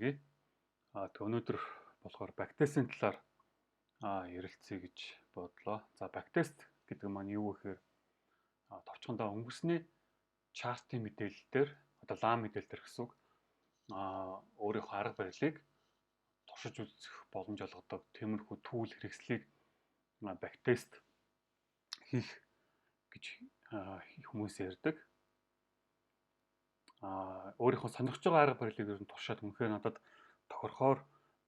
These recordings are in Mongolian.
хүргэе. Өнөөдөр болохоор бактестийн талаар ярилцъя гэж бодлоо. За бактест гэдэг маань юу вэ гэхээр товчхондоо өнгөрсний чартын мэдээлэлээр одоо лам мэдээлэлээр гэсэн үг өөрийнхөө арга барилыг туршиж үзэх боломж олгодог тиймэрхүү түүл хэрэгслийг бактест хийх гэж хүмүүс ярьдаг. Өөрийнхөө сонирхож байгаа арга барилыг ер нь туршаад үнэхээр надад тохирохоор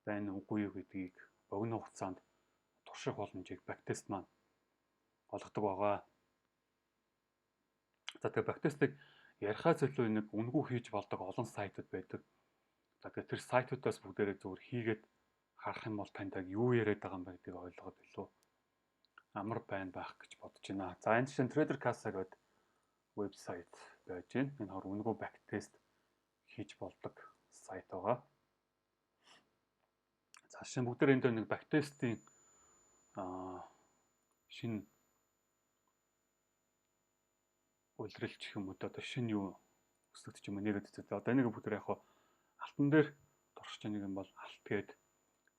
байна уугүй юу гэдгийг богино хугацаанд турших боломжийг бактест маань олгодог байгаа. За тэгээ бактестыг ярихаас илүү нэг үнгүй хийж болдог олон сайтууд байдаг. За тэгээ тэр сайтуудаас бүгдээрээ зөвхөн хийгээд харах юм бол танд яг юу яриад байгаа юм бэ гэдгийг ойлгоод илүү амар байна байх гэж бодож байна. За энэ чинь Trader Casa гэдэг вебсайт байж байна. Энэ хор үнгүй бактест хийж болдог сайт байгаа. За шинэ бүгдээр энэ дээр нэг бактестийн шинэ үйлрэлч юм уу одоо шинэ юу өсөлт ч юм уу нэгэд үзээ. Одоо энийг бүгдээр яг алтан дээр туршиж байгаа юм бол алт гээд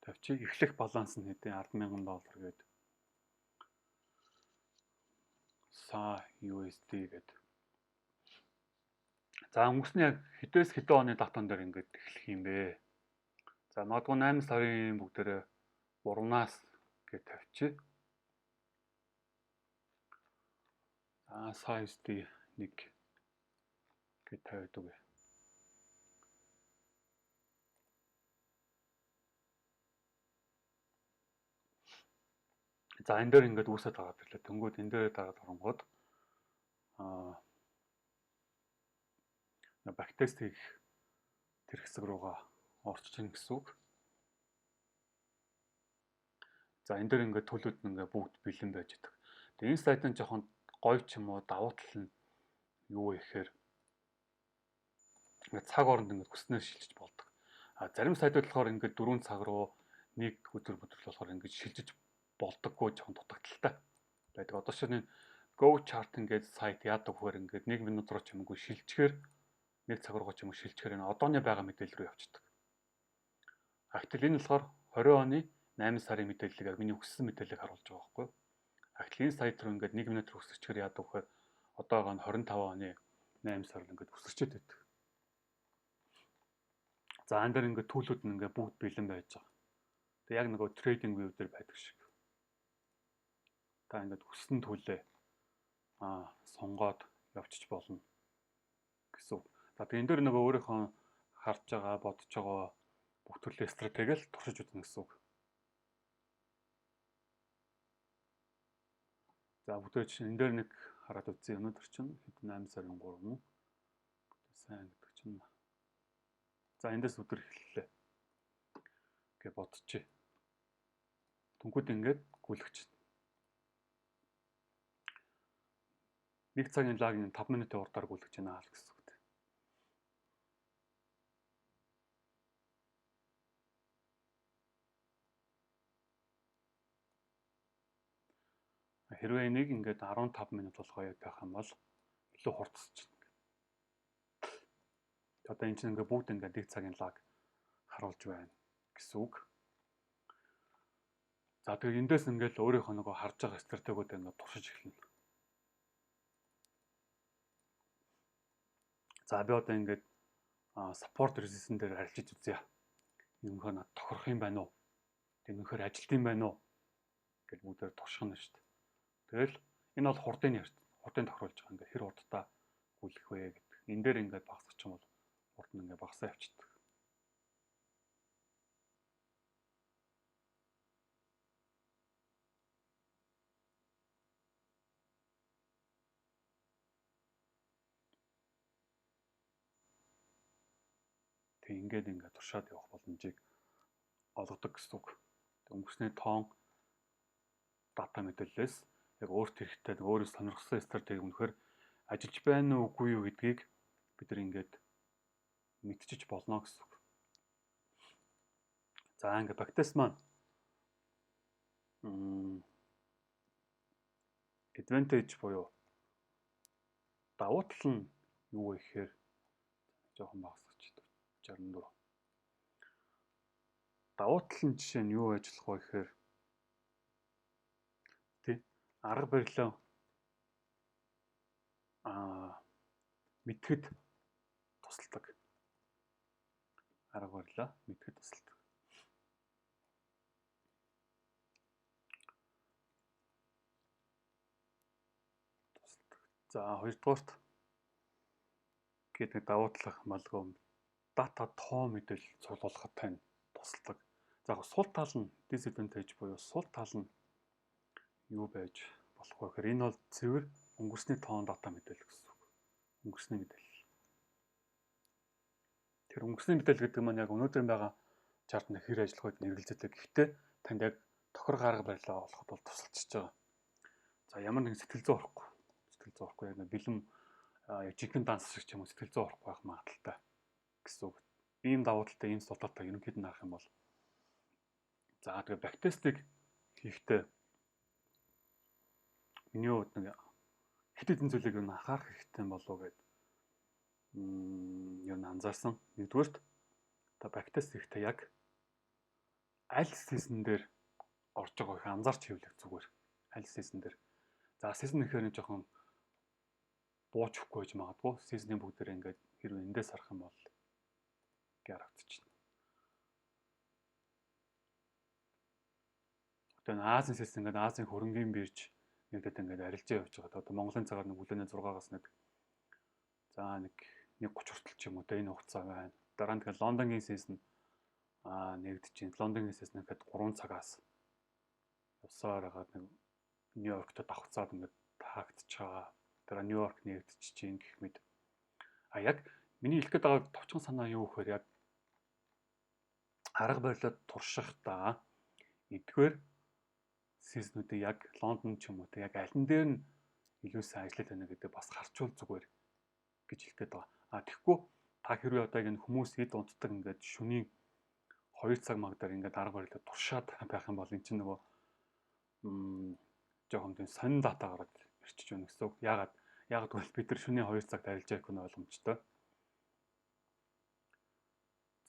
тавьчих. Эхлэх баланс нь хэдийн $10,000 гээд USD гэдэг. За өнгөрсний яг хэдээс хэдэн оны датан дээр ингэж эхлэх юм бэ? За магадгүй 8 сарын бүгдээрээ 3-наас гэж тавьчих. USD 1 гэж тавиад үгүй. За энэ дээр ингэж үүсэж байгаа гэрлээ. Тэнгүүд энэ дээр дараад оронгод бактест хийх тэр хэсэг руугаа орчихно гэсэн үг. За энэ дээр ингээд төлөвд нь ингээд бүгд бэлэн байж байгаа. Тэгээ энэ сайтын жоохон гоё ч юм уу давуу тал нь юу вэ гэхээр ингээд цаг хооронд ингээд хүснээр шилжиж болдог. Зарим сайтууд болохоор ингээд 4 цаг руу нэг өдөр болохоор ингээд шилжиж болдоггүй жоохон дутагдaltaй байдаг. Одоо шинэ Go Charting гэдэг сайт яадаг вэхээр ингээд 1 минут руу ч юмгүй шилжчихээр 1 цаг руу ч юм уу шилжчихээр энэ одооны байгаа мэдээлэл рүү явчихдаг. Гэтэл энэ болохоор 20 оны 8 сарын мэдээллийг яг миний хүссэн мэдээллийг харуулж байгаа байхгүй юу? Гэтэл энэ сайт руу ингээд 1 минут руу өсөжчихээр яадаг вэхээр одоогоо нь 25 оны 8 сард ингээд өсөжчээд байдаг. За энэ дээр ингээд төлөвүүд нь ингээд бүгд бэлэн байж байгаа. Тэг яг нөгөө трейдинг view дээр байдаг шиг. Та ингээд хүссэн төлөө сонгоод явчих болно гэсэн үг. За тэг энэ дээр нөгөө өөрийнхөө харж байгаа, бодож байгаа бүх төрлийн стратеги л туршиж үзнэ гэсэн үг. За бүгдээ чинь энэ дээр нэг хараад үзье. Өнөөдөр чинь хэдэн 8 сарын 3 мөн. Сайн гэдэг чинь. За эндээс өдөр эхэллээ гэж бодчих. Түнхүүд ингээд гүйлгэж. 1 цагийн лагийн 5 минутын урдаар гүйлгэж байна гэсэн үг. Хэрвээ энийг ингээд 15 минут болгоё гэх юм бол илүү хурцсаж байна. Одоо энэ чинь ингээд бүгд ингээд 1 цагийн лаг харуулж байна гэсэн үг. За тэгээ эндээс ингээд өөрийнхөө нөгөө харж байгаа стратегиуд ингээд туршиж эхэлнэ. За би одоо ингээд support resistance дээр харилцаж үзье. Энэ өнөхөр над тохирох юм байна уу? Энэ өнөхөр ажилт юм байна уу? Гэж бүгдээр турших нь шүү дээ. Тэгэл энэ бол хурдын ярьт. Хурдын тохируулж байгаа ингээд хэр хурдтай гүйлэх вэ гэдэг. Энэ дээр ингээд багасчих юм бол хурд нь ингээд багасаа явчихдаг. Тэг ингээд туршаад явах боломжийг олгодог гэсэн үг. Өнгөрсний тоон дата мэдээллээс яг өөрт хэрэгтэй өөрөөр сонирхсан стратеги үнэхээр ажиллаж байна уу үгүй юу гэдгийг бид нар ингээд мэдчиж болно гэсэн үг. За ингээд бактест маань advantage буюу давуу тал нь юу вэ гэхээр жоохон багасгач 64. давуу талын жишээ нь юу ажиллах вэ гэхээр тий арга барилаа мэдхэд тусалдаг. Арга барилаа мэдхэд тусалдаг. За хоёрдугаарт гэдэг давуу талах малгай дата тоо мэдээлэл цуглуулахад тань тусалдаг. За сул тал нь disadvantage буюу сул тал нь юу байж болох вэ гэхээр энэ бол цэвэр өнгөрсний тоон дата мэдээлэл гэсэн үг. Өнгөрсний мэдээлэл. Тэр өнгөрсний мэдээлэл гэдэг маань яг өнөөдөр байгаа чартны хэр ажиллах үед нэргэлзэлтэй. Гэхдээ танд яг тохирго арга барилаа олоход бол тусалчихж байгаа. За ямар нэгэн сэтгэл зүй орохгүй яг бэлэм яг жинхэнэ данс шиг ч юм уу сэтгэл зүй орохгүй байх магадaltaй гэсэн үг. Ийм давуу талтай, ийм сул талтай ерөнхийд нь харах юм бол за тэгээ бактестиг хийхдээ миний хувьд нэг хэд хэдэн зүйлийг юу анхаарах хэрэгтэй болов уу гэдэг юу анзаарсан. Нэгдүгээрт та бактест хийхдээ яг аль сизон дээр орж байгаа их анзаарч хийвлэх зүгээр. Аль сизон дээр. За сизон гэхээр нэг жоохон буучихгүй гэж магадгүй. Сизны бүгдээр ингээд хэрвээ эндээс харах юм бол харагдчихна. Одоо Азийн сизон ингээд Азийн хөрөнгийн бирж нэгдэд ингээд арилжаа явж байгаа. Одоо Монголын цагаар нэг бүлээнэ 6-аас нэг за нэг 1:30 хүртэл ч юм уу энэ хугацаа байна. Дараа нь тэгэхээр Лондонгийн сизон нэгдэж байна. Лондонгийн сизон гэхэд 3 цагаас явсаар хагаад нэг Нью-Йоркт давхцаад ингээд таагдчихж байгаа. Тэр Нью-Йорк нэгдэж чинь гэх мэт. Яг миний хэлэх гээд байгаа товчхон санаа юу гэхээр яг арга барилаад туршихдаа эдгээр сизнүүдийг яг Лондон ч юм уу яг аль дээр нь илүү сайн ажиллаад байна гэдэг бас харчвал зүгээр гэж хэлэх гээд байгаа. Тэгэхгүй та хэрвээ одоо энэ хүмүүс эд унтдаг ингээд шөнийн 2 цаг магдаар ингээд арга барилаад туршаад байх юм бол эн чинь нөгөө жоохон тийм сонин дата гараад ирчихэж байна гэсэн үг. Яагаад гэвэл бид нар шөнийн 2 цагт арилж явах нь ойлгомжтой.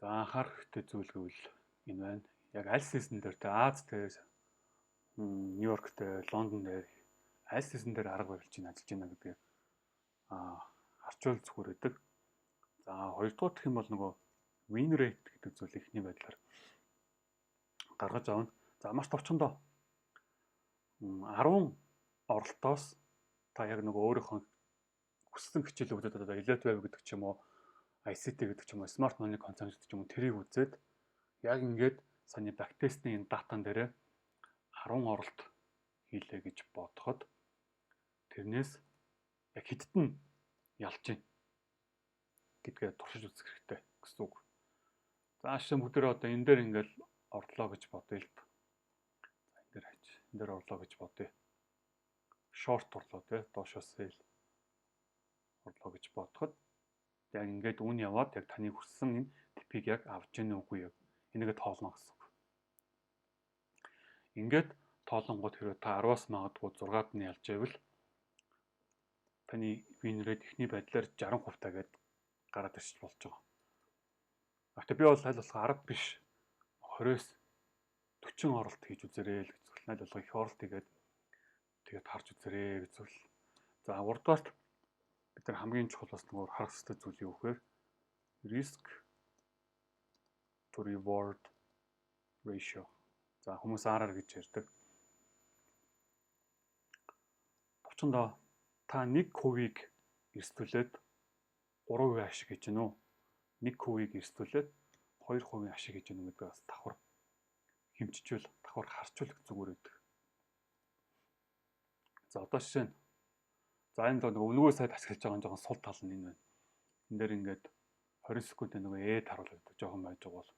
За анхаарах хэрэгтэй зүйл гэвэл энэ байна. Яг аль сизон дээр те Аз дээр Нью-Йорк дээр Лондон дээр аль сизон дээр арга барилж ажиллаж байна гэдгийг харчвал зүгээр байдаг. За хоёрдугаар гэх юм бол нөгөө win rate гэдэг зүйл ихний байдлаар гаргаж авна. За маш товчхондоо 10 оролтоос та яг нөгөө өөрийнхөө хүссэн хичээлүүдүүд одоо Elite Web гэдэг ч юм уу ICT гэдэг ч юм уу Smart Money концепт гэдэг ч юм уу тэрийг үзээд яг ингээд саний бактестийн энэ датан дээр 10 оролт хийлээ гэж бодоход тэрнээс яг хэдд нь ялж гин гэдгээ туршиж үзэх хэрэгтэй гэсэн үг. За шин бүгдээ одоо энэ дээр ингээл орлоо гэж бодъё л. За энэ дээр хайч. Энэ дээр орлоо гэж бодъё. Short орлоо тий доошоос сэл орлоо гэж бодоход яг ингээд үн яваад яг таны хүссэн энэ типийг яг авч гэнэ үгүй яг энийгээ тоолно гэсэн үг. Ингээд тоолонгууд хэрэг та 10-аас магадгүй 6-ад нь ялж байвал таны win rate ихний байдлаар 60% тагээд гараад ирчих болж байгаа. Гэхдээ би бол аль болох 10 биш 20-с 40 оролт хийж үзээрэй л гэж зүйл. Аль болох их оролт хийгээд тэгээд харж үзээрэй гэж зүйл. За 3-дугаарт бид нар хамгийн чухал бас нөгөө харах хэрэгтэй зүйл юу гэхээр risk to reward ratio. За хүмүүс RR гэж ярьдаг. Товчондоо та 1%-ийг эрсдүүлээд 3% ашиг хийж гэнэ үү? 1%-ийг эрсдүүлээд 2% ашиг хийж гэнэ гэдэг бас давхар хэмжижүүл, давхар харчвал зүгээр байдаг. За одоо жишээ нь за энэ нэг өвлгөө сайд ашиглаж байгаа жоохон сул тал нь энэ байна. Энд дээр ингээд 20 секундын нөгөө эд харуулдаг жоохон байж байгаа бол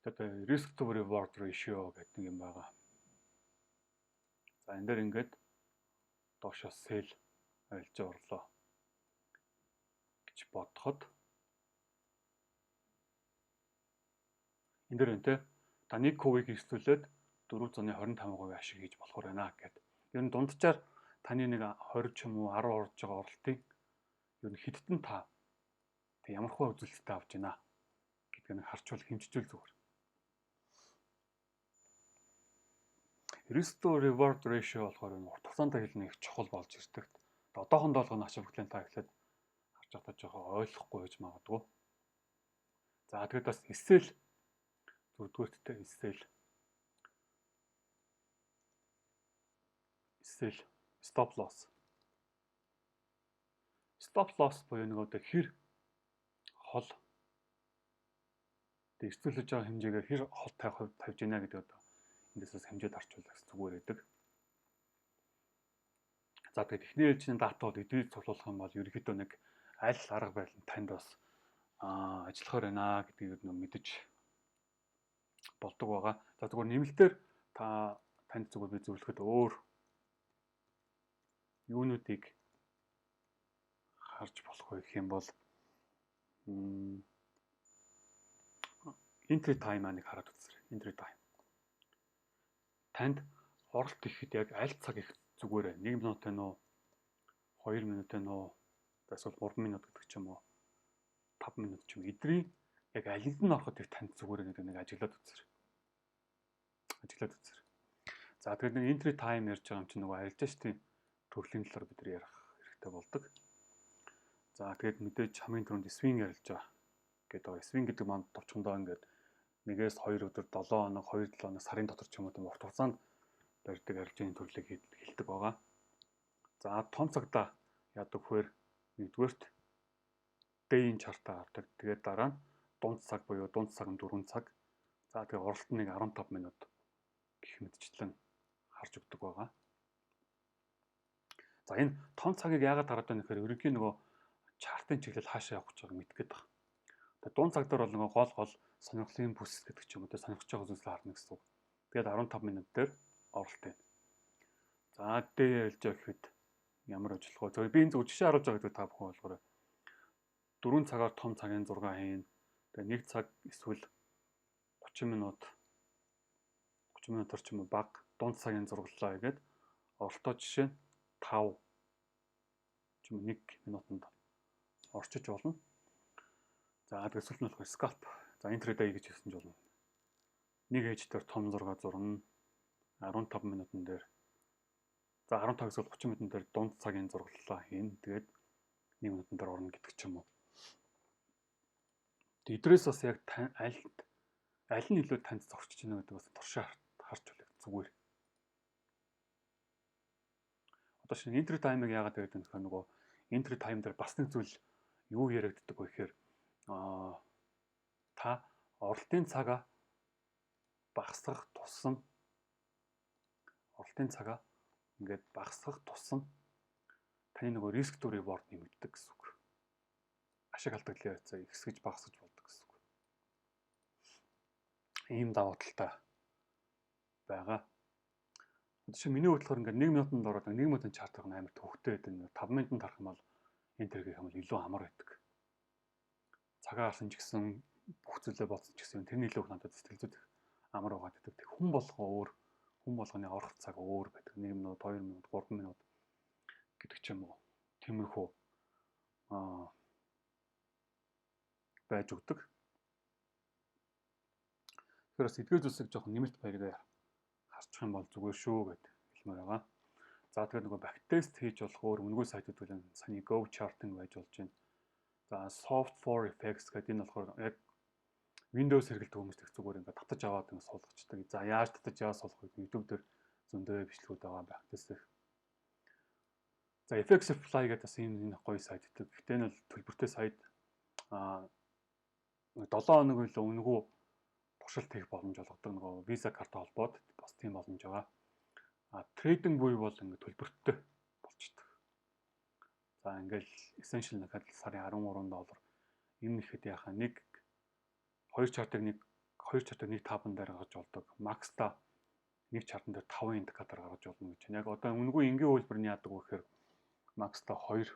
тэгээд risk to reward ratio гэдэг юм байгаа. За энэ дээр ингээд доошоос сэл арилжаа орлоо гэж бодоход энэ дээр энэ та 1%-ийг эрсдүүлээд 425% ашиг хийж болохоор байна гэдэг. Ер нь дунджаар таны нэг 20 ч юм уу 10 орж байгаа оролтыг ер нь хэдтэн та Тэг ямар хөө үзүүлэлттэй авч байна гэдгийг нь харчвал хэмжижүүл зүгээр. Risk to reward ratio болохоор энэ урт хугацаанд хэлнэ их чухал болж ирдэг. Одоохондоо болгоно ачаа бүхлэн та эхлээд харж байгаа жоохон ойлгохгүй байж магадгүй. За тэгээд бас эсэл зүгдгээрттэй эсэл stop loss. Stop loss буюу нэг одоо хэр хол эрсдүүлж байгаа хэмжээгээр хэр хол тавьж гинэ гэдэг одоо эндээс хэмжээд харчвал зүгээр байдаг. За тэгээд эхний ээлжийн датууд эдгээр цуглуулах юм бол ерөнхийдөө нэг аль арга барил нь танд бас ажиллахаар байна гэдгийг мэдэж болдог байгаа. За зүгээр нэмэлтээр танд зүгээр би зөвлөхөд өөр юунуудыг харж болох вэ гэх юм бол entry time аныг хараад үзээрэй. Entry time. Танд оролт ихэд яг аль цаг их зүгээр 1 минут вэ нөө 2 минут вэ нөө эсвэл 3 минут гэдэг ч юм уу 5 минут ч юм эдрийн яг алинд нь ороход их танд зүгээр гэдэг нэг ажиглаад үзээрэй. За тэгээд нэг entry time ярьж байгаа юм чинь нөгөө adjust-ийн төрлийн талаар бид нар ярих хэрэгтэй болдог. За тэгээд мэдээж хамгийн түрүүнд swing ярилж байгаа гэдэг. Swing гэдэг маань товчхондоо ингээд 1-2 өдөр 7 хоног 2-7 хоног сарын дотор ч юм уу урт хугацаанд барьдаг арилжааны төрлийг хэлдэг байгаа. За том цагта яадаг вэхээр нэгдүгээрт day-ийн чартаа авдаг. Тэгээд дараа нь дунд цаг буюу дунд цаг нь 4 цаг. За тэгээд оролт нь 15 минут гэх мэтчлэн харж өгдөг байгаа. За энэ том цагийг яагаад хараад байна гэхээр ерөнхий нөгөө чартын чиглэл хаашаа явах гэж байгааг мэдэх гээд байна. Тэгээд дунд цаг дээр бол нөгөө гол сонирхлын бүс гэдэг ч юм уу тэ сонирхож байгаа зүйлсээ харна гэсэн үг. Тэгээд 15 минут дээр оролт байна. За дээ ялж гэхэд ямар ажиллах вэ? Би энэ зөв жишээ харуулж байгаа гэдэг та бүхэн болгоорой. 4 цагаар том цагийн 6 хийн. Тэгээд 1 цаг эсвэл 30 минутаар ч юм уу баг дунд цагийн зурглалаа гэдэг оролтоо жишээ нь 5 ч юм уу 1 минутанд орчиж болно. За тэгээд сүүлд нь болохоор scalp. За intraday гэж хэлсэн ч болно. Нэг ээж дээр том зураг зурна 15 минутын дээр. За 15-аас 30 минутын дээр дунд цагийн зурглалаа хийн. Тэгээд 1 минутын дээр орно гэдэг ч юм уу. Эдрээс бас яг аль нь илүү танд зурчиж байна гэдэг бас туршаа харж үлээ зүгээр. Одоо шинэ entry time-ыг яагаад гэдэг вэ гэхээр нөгөө entry time дээр бас нэг зүйл юу яригддаг вэ гэхээр та оролтын цагаа багасгах тусам таны нөгөө risk to reward нэмэгддэг гэсэн үг. Ашиг алдагдлын хязгаа ихсгэж багасгаж болдог гэсэн үг. Ийм давуу талтай байгаа. Жишээ миний бодлохоор ингээд 1 минутанд ороод 1 минутын чарт гэх нь амар төвхтэй байдаг. 5 минутанд харах юм бол энтер гэх юм бол илүү амар байдаг. Цагаа харсан ч гэсэн бүх зүйлээ бодсон ч гэсэн тэрний илүү надад сэтгэлзүйд амар байгаа гэдэг. Тэг хүн болгоны орох цаг өөр байдаг. 1 минут, 2 минут, 3 минут гэдэг ч юм уу. Тиймэрхүү байж өгдөг. Тэгэхээр бас эдгээр зүйлсийг жоохон нэмэлт баяргаар харчих юм бол зүгээр шүү гэдэг хэлмээр байгаа. За тэгээд нөгөө backtest хийж болох өөр үнэгүй сайтууд бол саний Go Charting байж болж байна. За Soft for Effects гэдэг энэ болохоор яг Windows хэрэглэдэг хүмүүст их зүгээр ингээд татаж аваад ингээд суулгачдаг. За яаж татаж аваад суулгах вэ? YouTube дээр зөндөө бичлэгүүд байгаа backtest. За Effectsify гэдэг бас энэ гоё сайт гэдэг. Гэтэ энэ бол төлбөртэй сайт 7 хоног илүү үнэгүй туршилт хийх боломж олгодог. Нөгөө Visa карт холбоод бас тийм боломж байгаа. Трейдинг буй бол ингээд төлбөртэй болчдөг. За ингээл essential нэхэд сарын $13. Энэ нэхэд яхаа нэг 2 чартыг нэг 5 дээр гаргаж болдог. Max-та нэг чартан дээр 5 индикатор гаргаж болно гэж байна. Яг одоо үнэгүй энгийн хөлбөр нь яадаг вэ гэхээр Max-та 2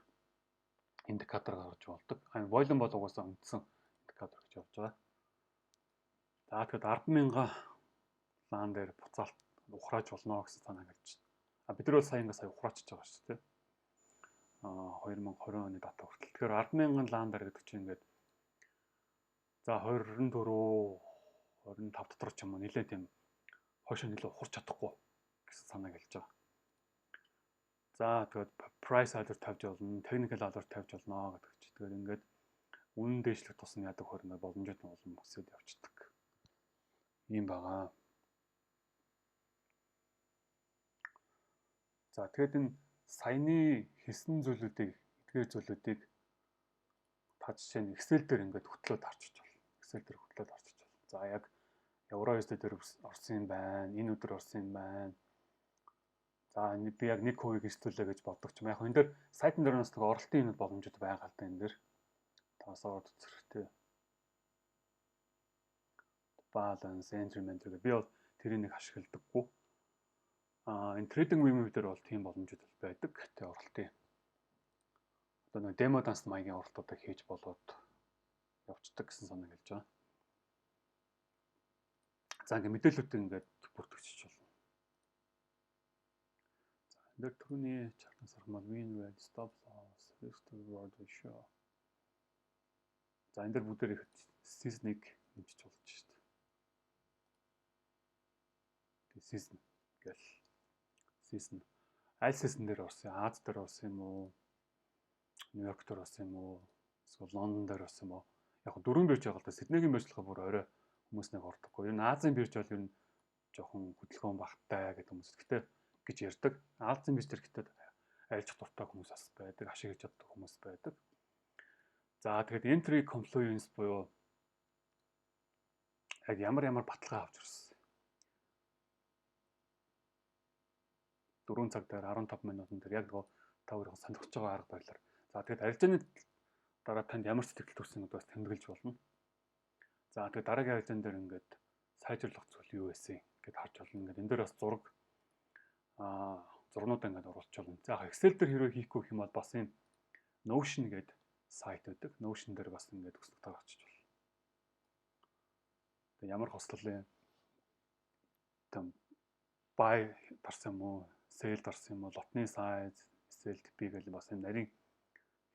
индикатор гаргаж болдог. Volume бол угаасаа үндсэн индикатор гэж явж байгаа. За тэгэхэд 10,000 лан дээр буцаалт ухрааж болно гэсэн санаа гарч байна. Бид нар бол сая ухраачж байгаа шүү дээ. 2020 оны дата хүртэл. Тэгэхээр 10,000 лан дээр гэдэг чинь ингээд За 24 25 дотор ч юм уу нэлээд тийм хойшоо нэлээд ухарч чадахгүй гэсэн санааг хэлж байгаа. За тэгээд price alert тавьж болно, technical alert тавьж болно гэдэг чи. Тэгээд ингээд үнэн дэвшлэх тусам яадаг хөрөнгө боломжтой олон өсөд явцдаг. Ийм байгаа. За тэгээд энэ саяны хэлсэн зүйлүүдийг, эдгээр зүйлүүдийг та жишээ нь Excel дээр ингээд хөтлөөд харчиж болно. Excel дээр хөтлөөд харчиж болно. За яг евро USD дээр орсон юм байна. Энэ өдөр орсон юм байна. За би яг 1% эрсдүүлээ гэж боддог ч юм. Яг энэ дээр сайтн дээр бас нэг оролтын юмуд боломжтой байгаа л да энэ дээр. Таасаа үзэхтэй. Balance entry manager би бол тэрийг нэг ашигладаггүй. Энэ trading view дээр бол тийм боломжтой байдаг. Тэ оролтын. Одоо нэг demo dance маягийн оролтуудыг хийж болоод явцдаг гэсэн санааг хэлж байгаа. За ингээ мэдээлэлүүдийг ингээд бүртгэж болно. За энэ дээр түрүүний чартнаас харахад win rate, stop loss, risk to reward ratio. За энэ дээр бүгдээр их season-ыг нэмжиж болж шүү дээ. Тэгээ season гэл season аль season дээр орсон, Аз дээр орсон юм уу? Нью-Йорк дээр орсон юм уу? Эсвэл Лондон дээр орсон юм уу? Яг дөрвөн бирж байгаа л да. Сиднейгийн биржлахаа бүр орой хүмүүс нэг ордоггүй. Ер нь Азийн бирж бол ер нь жоохон хөдөлгөөн багтаа гэдэг хүмүүс гэхдээ гэж ярьдаг. Азийн бирж төр гэхдээ айлч дуртай хүмүүс бас байдаг, ашиглаж чаддаг хүмүүс байдаг. За тэгээд entry confluence буюу яг ямар баталгаа авч ирсэн. 4 цаг дээр 15 минутын дээр яг нөгөө та өөрийнхөө сонирхож байгаа арга барилаар. За тэгээд арилжааны дараа танд ямар сэтгэл төрсөн гэдээ бас тэмдэглэж болно. За тэгээд дараагийн арилжаан дээр ингээд сайжруулах зүйл юу вэ гэдээ харж болно. Ингээд энэ дээр бас зургнуудаа ингээд оруулж болно. За Excel дээр хэрвээ хийхгүй юм бол бас юм Notion гэдэг сайт байдаг. Notion дээр бас ингээд өснөгтэй авчиж болно. Тэгээд ямар хослолын там buy дарсан юм уу, sell дарсан юм уу, лотны size, sell TP гэл бас энэ нарийн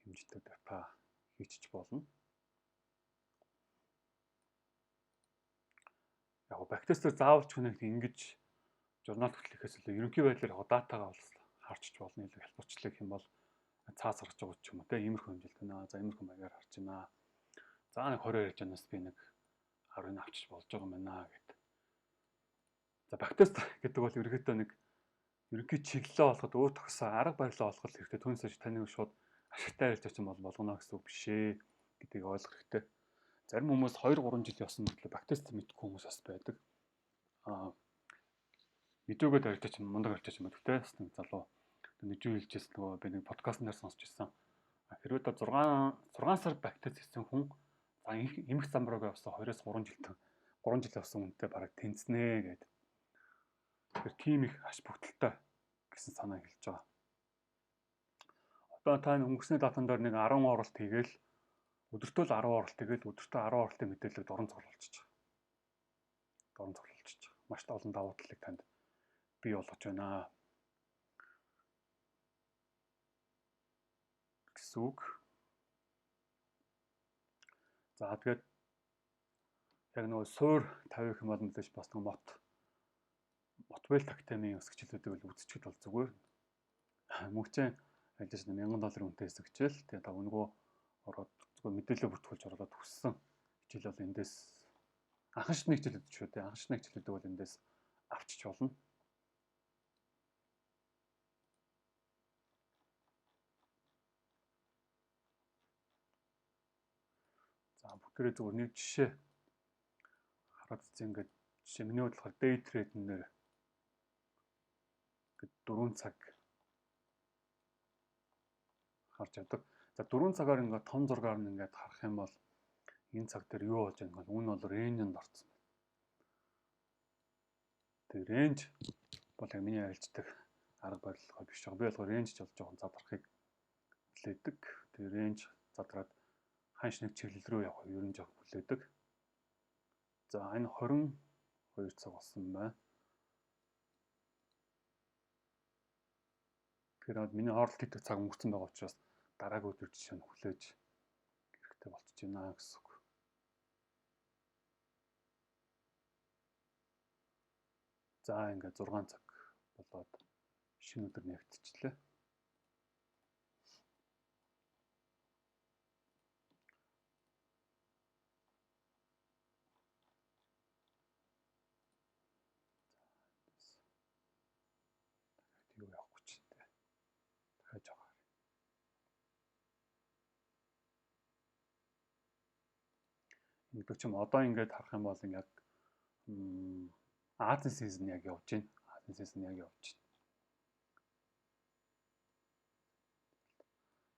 хэмжээтэй дата хийчих болно. Яг бактестер заавалч хүнийг ингэж журнал хөтлөхөөс илүү ерөнхий байдлаар датагаа бол харчиж болно. Илүү хэлбэрчлэх юм бол цаас гарч байгаа ч юм уу те иймэрхүү хэмжилт байна. За иймэрхүү маягаар харж байна. За нэг 20 ярьж байнаас би нэг 10-ыг авчиж болж байгаа юм байна гэд. За бактестер гэдэг бол ерөнхийдөө нэг ерөнхий чиглэлээ олоход өөр тогсон арга барилаа олоход хэрэгтэй. Түүнээс таныг шууд ашигтай ярьж байгаа юм бол болгоно гэсэн үг биш ээ гэдгийг ойлгох хэрэгтэй. Зарим хүмүүс 2-3 жил явсан мэтлээ бактест мэдгүй хүмүүс бас байдаг. Видеогод ярьж чинь мундаг ярьж чинь мэдвтэй нэг залуу нэг юу хэлжсэн нөгөө би нэг подкастнаар сонсч ирсэн. Хэрвээ та 6 сар бактест хийсэн хүн за эмх замбраг явсан 2-3 жил явсан хүнтэй бараг тэнцнэ гэдэг. Тэгэхээр тийм их аш бүгдэлтэй гэсэн санааг хэлж байгаа. Одоо та өнгөрсний датан дээр нэг 10 оролт хийгээл өдөртөө л 10 оролт хийгээл өдөртөө 10 оролтын мэдээлэлд дорн цуглуулчих. Маш олон давуу талыг танд бий болгож байна гэсэн үг. За тэгээд яг нөгөө суур тавих юм бол мэдээж бас нөгөө мотбел тактемийн өсгчлүүдийг л үзчихэд бол зүгээр. Мөнгөчийн альж $1000 үнэтэй хэсэгчээл тэгээд та өнгөө ороод зүгээр мэдээлэл бүртгүүлж оруулаад хүссэн хичээл бол эндээс анхан шатны хичээлүүд шүү дээ. Анхан шатны хичээлүүдийг бол эндээс авчиж болно. За бүгдээ зүгээр нэг жишээ хараад үзье ингээд жишээ миний хувьд болохоор day trade нэр ингээд 4 цаг харж яадаг. За 4 цагаар ингээд том зургаар нь ингээд харах юм бол энэ цаг дээр юу болж байгаа юм бол бол рейнжэнд орсон байна. Тэгээ рейнж бол яг миний арилждаг арга барил биш байгаа. Би болохоор рейнж болж жоохон задрахыг хүлээдэг. Тэгээ рейнж задраад ханш нэг чиглэл рүү явах ер нь жоохон хүлээдэг. За энэ 22 цаг болсон байна. Тэгэхээр миний оролт хийдэг цаг өнгөрцөн байгаа учраас дараагийн өдөр жишээ нь хүлээж хэрэгтэй болчихж байна гэсэн үг. За ингээд 6 цаг болоод шинэ өдөр нэгтчихлээ. Юу явахгүй ч дээ. Дахиад жаагаар. Ингээд ч юм одоо ингээд харах юм бол яг Азийн season яг явж байна. Азийн season яг явж байна.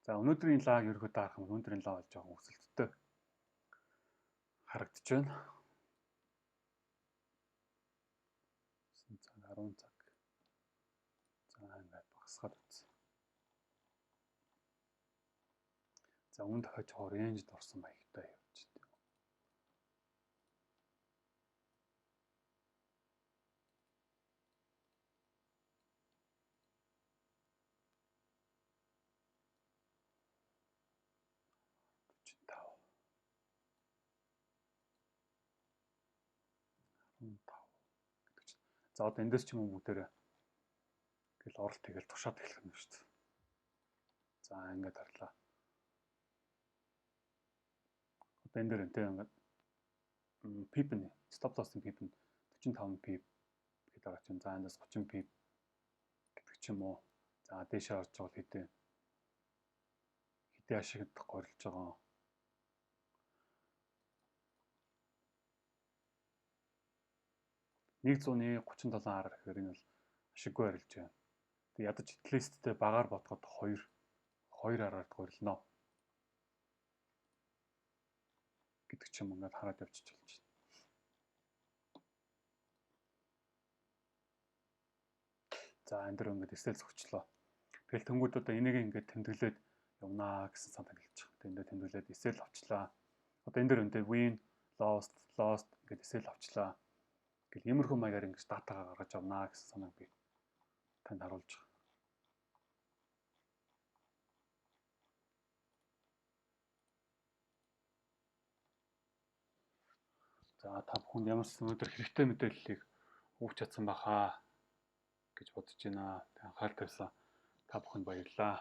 За өнөөдрийн лаг ерөөдөө харах юм. Өнөөдрийн лаг бол жоохон өсөлттэй харагдаж байна. 9 цаг, 10 цаг. За ингээд багасгаад үзье. За өмнө дахиад жоо рейнжд орсон маягтай явж байна. За одоо эндээс ч юм уу бүгдээрээ гэл оролт тэгэл тушаад эхлэх юм шүү дээ. За ингээд харлаа. Одоо энэ дээр энтэй ингээд пипэн стоп лоссын пипэн 45 пип гэдэг байгаа чинь. За эндээс 30 пип гэдэг ч юм уу. За дээшээ орж байгаа хэдэн ашиглах горилж байгаа. Нэг 137 ар гэхээр энэ бол ашиггүй арилж байна. Тэг ядаж атлисттэй багаар бодоход 2 араар горилно гэдэг ч юм ингээд хараад явчих болж байна. За энэ дэр ингээд эсэл зогчлоо. Тэгэл тэнгууд одоо энийг ингээд тэмдэглээд явнаа гэсэн санаа хэлж байгаа. Тэг энэ дэр тэмдэглээд эсэл авчлаа. Одоо энэ дэр үнтэй win, lost ингээд эсэл авчлаа. Гэл иймэрхүү маягаар ингэж датагаа гаргаж авнаа гэсэн санааг би танд харуулж байгаа. За та бүхэнд ямар ч өнөөдөр хэрэгтэй мэдээллийг өгч чадсан байхаа гэж бодож байна. Анхаарал тавьсан та бүхэнд баярлалаа.